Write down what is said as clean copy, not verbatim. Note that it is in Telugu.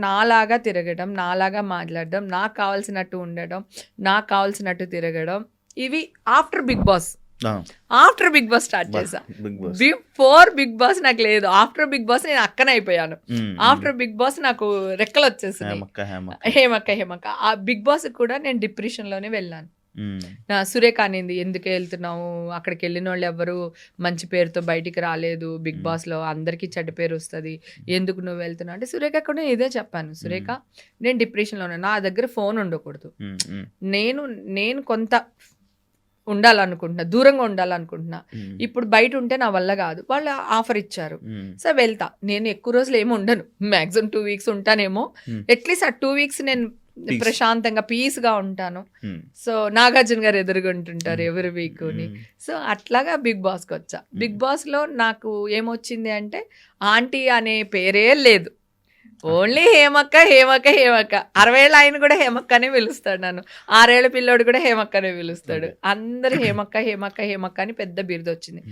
నాలాగా తిరగడం, నాలాగా మాట్లాడడం, నాకు కావాల్సినట్టు ఉండడం, నాకు కావాల్సినట్టు తిరగడం, ఇవి after Bigg Boss. After Bigg Boss start చేశా. బిఫోర్ బిగ్ బాస్ నాకు లేదు. ఆఫ్టర్ బిగ్ బాస్ నేను అక్కనే అయిపోయాను. ఆఫ్టర్ బిగ్ బాస్ నాకు రెక్కలు వచ్చేసినాయి. హేమక్క ఆ బిగ్ బాస్ కూడా నేను డిప్రెషన్ లోనే వెళ్ళాను. సురేఖ అనింది, ఎందుకు వెళ్తున్నావు, అక్కడికి వెళ్ళిన వాళ్ళు ఎవరు మంచి పేరుతో బయటికి రాలేదు, బిగ్ బాస్ లో అందరికీ చెడ్డ పేరు వస్తుంది, ఎందుకు నువ్వు వెళ్తున్నావు అంటే సురేఖ కూడా ఇదే చెప్పాను. సురేఖ, నేను డిప్రెషన్లో ఉన్నా, నా దగ్గర ఫోన్ ఉండకూడదు, నేను కొంత ఉండాలనుకుంటున్నా, దూరంగా ఉండాలనుకుంటున్నా, ఇప్పుడు బయట ఉంటే నా వల్ల కాదు. వాళ్ళు ఆఫర్ ఇచ్చారు, సో వెళ్తా. నేను ఎక్కువ రోజులు ఏమి ఉండను, మ్యాక్సిమం 2 weeks ఉంటానేమో. అట్లీస్ట్ ఆ 2 weeks నేను ప్రశాంతంగా పీస్గా ఉంటాను. సో నాగార్జున గారు ఎదురుగుంటుంటారు ఎవరి వీక్ని. సో అట్లాగా బిగ్ బాస్కి వచ్చా. బిగ్ బాస్లో నాకు ఏమొచ్చింది అంటే ఆంటీ అనే పేరే లేదు, ఓన్లీ హేమక్క హేమక్క హేమక్క. 60 ఏళ్ళ ఆయన కూడా హేమక్కనే పిలుస్తాడు నన్ను, 6 ఏళ్ళ పిల్లోడు కూడా హేమక్కనే పిలుస్తాడు. అందరు హేమక్క హేమక్క హేమక్క అని పెద్ద బిరుదు వచ్చింది.